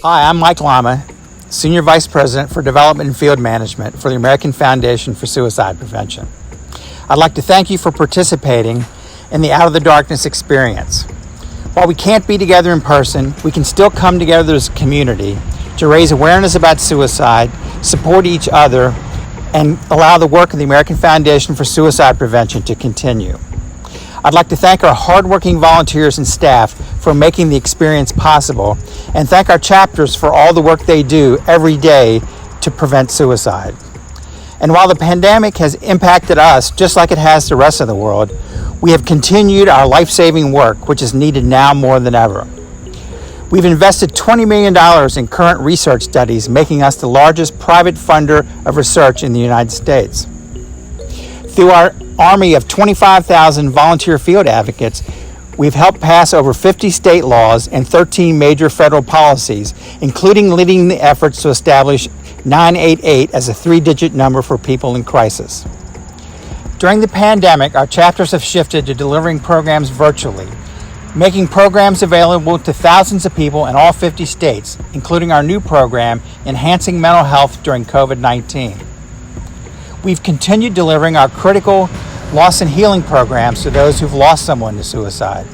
Hi, I'm Mike Lama, Senior Vice President for Development and Field Management for the American Foundation for Suicide Prevention. I'd like to thank you for participating in the Out of the Darkness experience. While we can't be together in person, we can still come together as a community to raise awareness about suicide, support each other, and allow the work of the American Foundation for Suicide Prevention to continue. I'd like to thank our hardworking volunteers and staff for making the experience possible, and thank our chapters for all the work they do every day to prevent suicide. And while the pandemic has impacted us just like it has the rest of the world, we have continued our life-saving work, which is needed now more than ever. We've invested $20 million in current research studies, making us the largest private funder of research in the United States. Through our army of 25,000 volunteer field advocates, we've helped pass over 50 state laws and 13 major federal policies, including leading the efforts to establish 988 as a 3-digit number for people in crisis. During the pandemic, our chapters have shifted to delivering programs virtually, making programs available to thousands of people in all 50 states, including our new program, Enhancing Mental Health During COVID-19. We've continued delivering our critical loss and healing programs to those who've lost someone to suicide.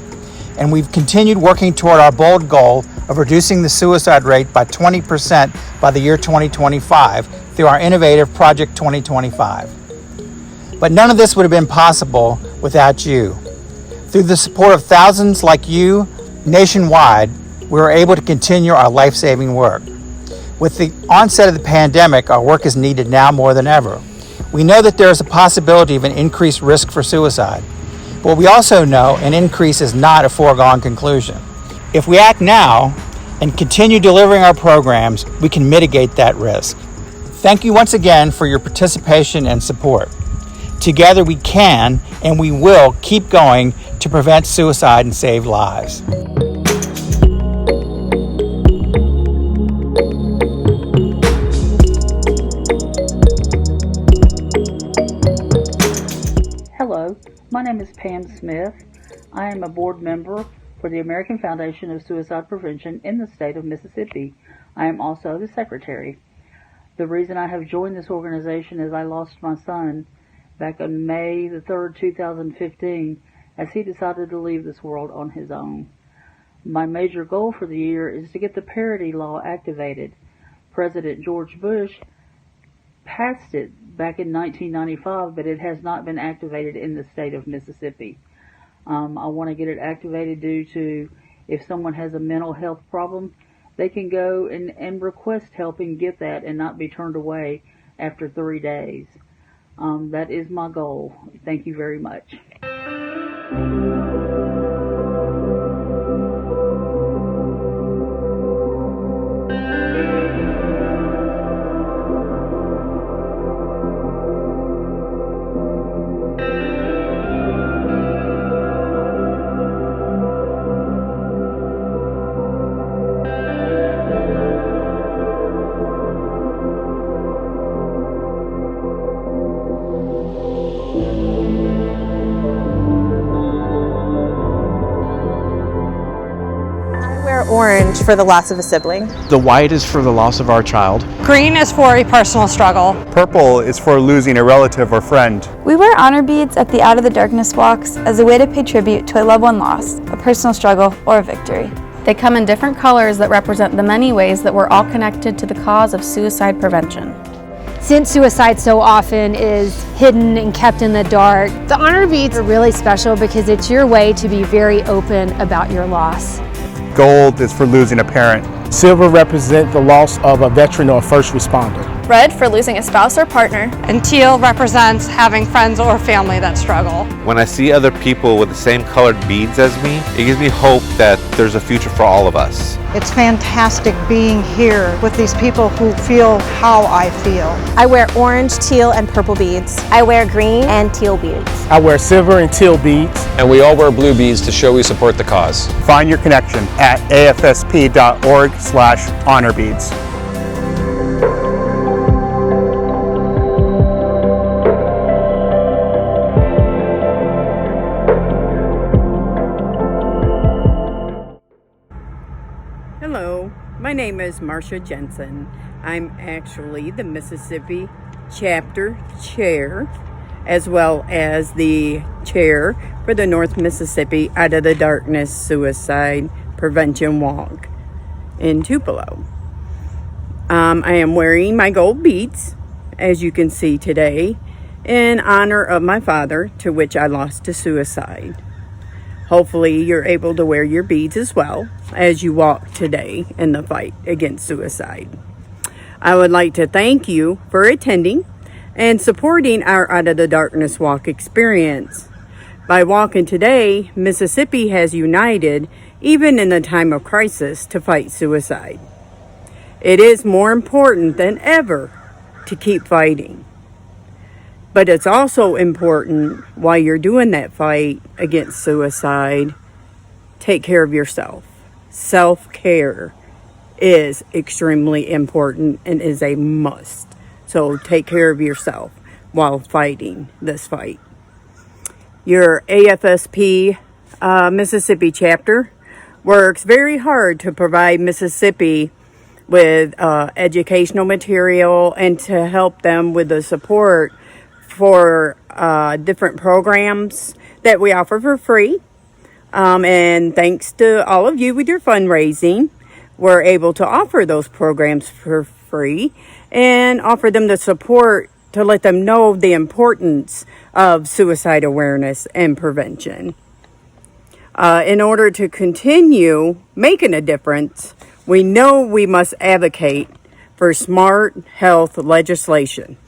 And we've continued working toward our bold goal of reducing the suicide rate by 20% by the year 2025 through our innovative Project 2025. But none of this would have been possible without you. Through the support of thousands like you nationwide, we were able to continue our life-saving work. With the onset of the pandemic, our work is needed now more than ever. We know that there is a possibility of an increased risk for suicide, but we also know an increase is not a foregone conclusion. If we act now and continue delivering our programs, we can mitigate that risk. Thank you once again for your participation and support. Together we can and we will keep going to prevent suicide and save lives. Hello, my name is Pam Smith. I am a board member for the American Foundation of Suicide Prevention in the state of Mississippi. I am also the secretary. The reason I have joined this organization is I lost my son back on May the 3rd, 2015, as he decided to leave this world on his own. My major goal for the year is to get the parity law activated. President George Bush passed it back in 1995, but it has not been activated in the state of Mississippi. I want to get it activated due to if someone has a mental health problem, they can go and request help and get that and not be turned away after 3 days. That is my goal. Thank you very much. Orange for the loss of a sibling. The white is for the loss of our child. Green is for a personal struggle. Purple is for losing a relative or friend. We wear honor beads at the Out of the Darkness walks as a way to pay tribute to a loved one lost, a personal struggle, or a victory. They come in different colors that represent the many ways that we're all connected to the cause of suicide prevention. Since suicide so often is hidden and kept in the dark, the honor beads are really special because it's your way to be very open about your loss. Gold is for losing a parent. Silver represents the loss of a veteran or a first responder. Red for losing a spouse or partner. And teal represents having friends or family that struggle. When I see other people with the same colored beads as me, it gives me hope that there's a future for all of us. It's fantastic being here with these people who feel how I feel. I wear orange, teal, and purple beads. I wear green and teal beads. I wear silver and teal beads. And we all wear blue beads to show we support the cause. Find your connection at afsp.org/honorbeads. My name is Marcia Jensen. I'm actually the Mississippi chapter chair, as well as the chair for the North Mississippi Out of the Darkness Suicide Prevention Walk in Tupelo. I am wearing my gold beads, as you can see today, in honor of my father, to which I lost to suicide. Hopefully you're able to wear your beads as well as you walk today in the fight against suicide. I would like to thank you for attending and supporting our Out of the Darkness Walk experience. By walking today, Mississippi has united even in the time of crisis to fight suicide. It is more important than ever to keep fighting. But it's also important while you're doing that fight against suicide, take care of yourself. Self-care is extremely important and is a must. So take care of yourself while fighting this fight. Your AFSP Mississippi chapter works very hard to provide Mississippi with educational material and to help them with the support for different programs that we offer for free. And thanks to all of you with your fundraising, we're able to offer those programs for free and offer them the support to let them know the importance of suicide awareness and prevention. In order to continue making a difference, we know we must advocate for smart health legislation.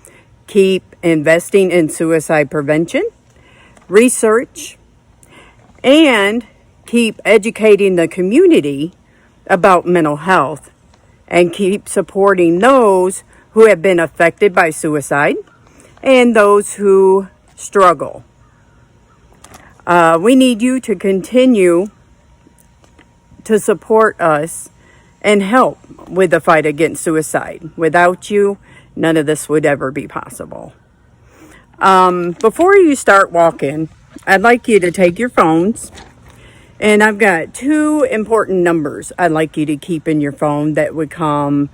Keep investing in suicide prevention, research, and keep educating the community about mental health, and keep supporting those who have been affected by suicide and those who struggle. We need you to continue to support us and help with the fight against suicide. Without you, none of this would ever be possible. Before you start walking, I'd like you to take your phones, and I've got 2 important numbers I'd like you to keep in your phone that would come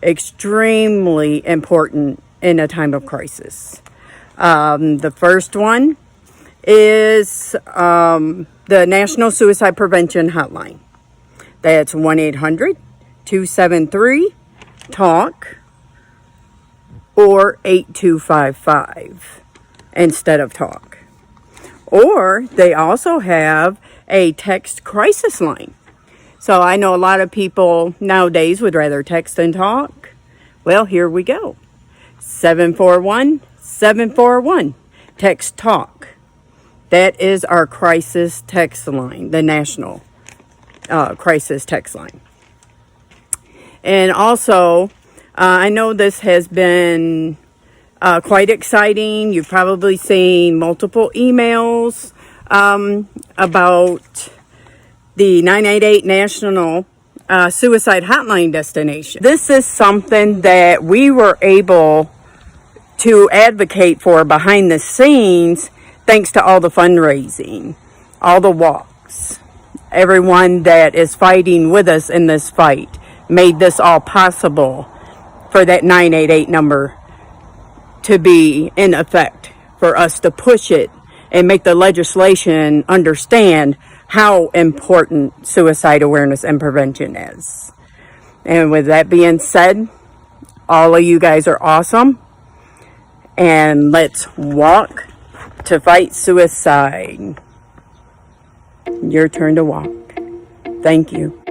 extremely important in a time of crisis. The first one is the National Suicide Prevention Hotline. That's 1-800-273-TALK. or 8255 instead of talk. Or they also have a text crisis line. So I know a lot of people nowadays would rather text than talk. Well, here we go. 741-741. Text talk. That is our crisis text line, the national crisis text line. And also, I know this has been quite exciting. You've probably seen multiple emails about the 988 National Suicide Hotline destination. This is something that we were able to advocate for behind the scenes thanks to all the fundraising, all the walks. Everyone that is fighting with us in this fight made this all possible for that 988 number to be in effect, for us to push it and make the legislation understand how important suicide awareness and prevention is. And with that being said, all of you guys are awesome, and let's walk to fight suicide. Your turn to walk. Thank you.